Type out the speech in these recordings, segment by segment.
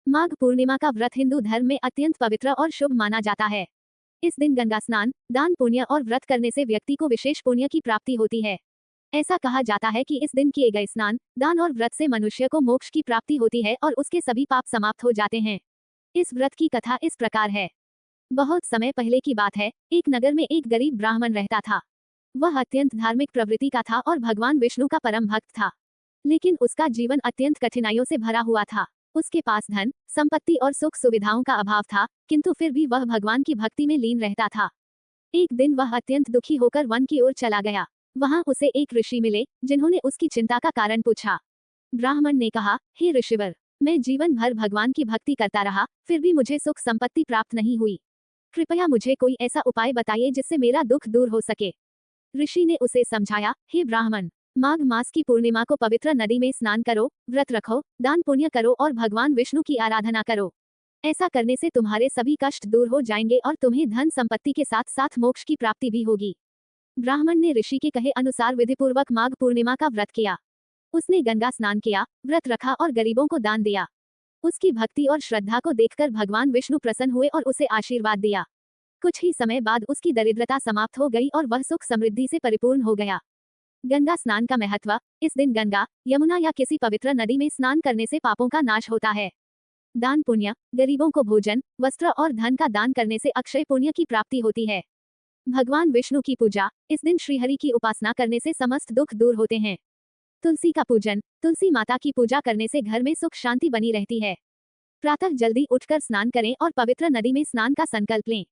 माघ पूर्णिमा का व्रत हिंदू धर्म में अत्यंत पवित्र और शुभ माना जाता है। इस दिन गंगा स्नान, दान पुण्य और व्रत करने से व्यक्ति को विशेष पुण्य की प्राप्ति होती है। ऐसा कहा जाता है कि इस दिन किए गए स्नान, दान और व्रत से मनुष्य को मोक्ष की प्राप्ति होती है और उसके सभी पाप समाप्त हो जाते हैं। इस व्रत की कथा इस प्रकार है। बहुत समय पहले की बात है, एक नगर में एक गरीब ब्राह्मण रहता था। वह अत्यंत धार्मिक प्रवृत्ति का था और भगवान विष्णु का परम भक्त था। लेकिन उसका जीवन अत्यंत कठिनाइयों से भरा हुआ था। उसके पास धन, संपत्ति और सुख सुविधाओं का अभाव था, किंतु फिर भी वह भगवान की भक्ति में लीन रहता था। एक दिन वह अत्यंत दुखी होकर वन की ओर चला गया। वहां उसे एक ऋषि मिले, जिन्होंने उसकी चिंता का कारण पूछा। ब्राह्मण ने कहा, हे ऋषिवर, मैं जीवन भर भगवान की भक्ति करता रहा, फिर भी मुझे सुख संपत्ति प्राप्त नहीं हुई। कृपया मुझे कोई ऐसा उपाय बताइए जिससे मेरा दुख दूर हो सके। ऋषि ने उसे समझाया, हे ब्राह्मण, माघ मास की पूर्णिमा को पवित्र नदी में स्नान करो, व्रत रखो, दान पुण्य करो और भगवान विष्णु की आराधना करो। ऐसा करने से तुम्हारे सभी कष्ट दूर हो जाएंगे और तुम्हें धन संपत्ति के साथ साथ मोक्ष की प्राप्ति भी होगी। ब्राह्मण ने ऋषि के कहे अनुसार विधिपूर्वक माघ पूर्णिमा का व्रत किया। उसने गंगा स्नान किया, व्रत रखा और गरीबों को दान दिया। उसकी भक्ति और श्रद्धा को देखकर भगवान विष्णु प्रसन्न हुए और उसे आशीर्वाद दिया। कुछ ही समय बाद उसकी दरिद्रता समाप्त हो गई और वह सुख समृद्धि से परिपूर्ण हो गया। गंगा स्नान का महत्व। इस दिन गंगा, यमुना या किसी पवित्र नदी में स्नान करने से पापों का नाश होता है। दान पुण्य। गरीबों को भोजन, वस्त्र और धन का दान करने से अक्षय पुण्य की प्राप्ति होती है। भगवान विष्णु की पूजा। इस दिन श्रीहरि की उपासना करने से समस्त दुख दूर होते हैं। तुलसी का पूजन। तुलसी माता की पूजा करने से घर में सुख शांति बनी रहती है। प्रातः जल्दी उठकर स्नान करें और पवित्र नदी में स्नान का संकल्प लें।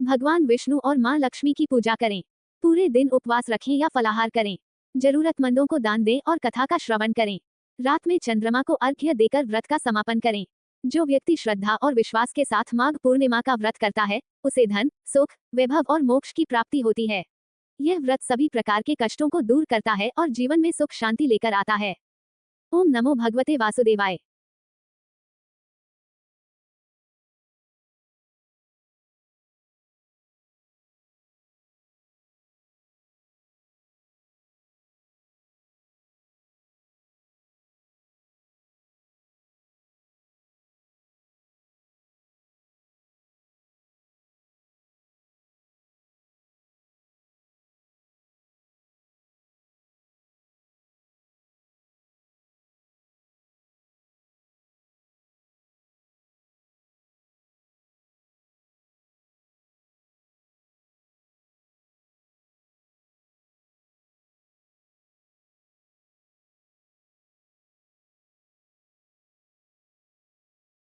भगवान विष्णु और मां लक्ष्मी की पूजा करें। पूरे दिन उपवास रखें या फलाहार करें। जरूरतमंदों को दान दें और कथा का श्रवण करें। रात में चंद्रमा को अर्घ्य देकर व्रत का समापन करें। जो व्यक्ति श्रद्धा और विश्वास के साथ माघ पूर्णिमा का व्रत करता है, उसे धन, सुख, वैभव और मोक्ष की प्राप्ति होती है। यह व्रत सभी प्रकार के कष्टों को दूर करता है और जीवन में सुख शांति लेकर आता है। ओम नमो भगवते वासुदेवाय।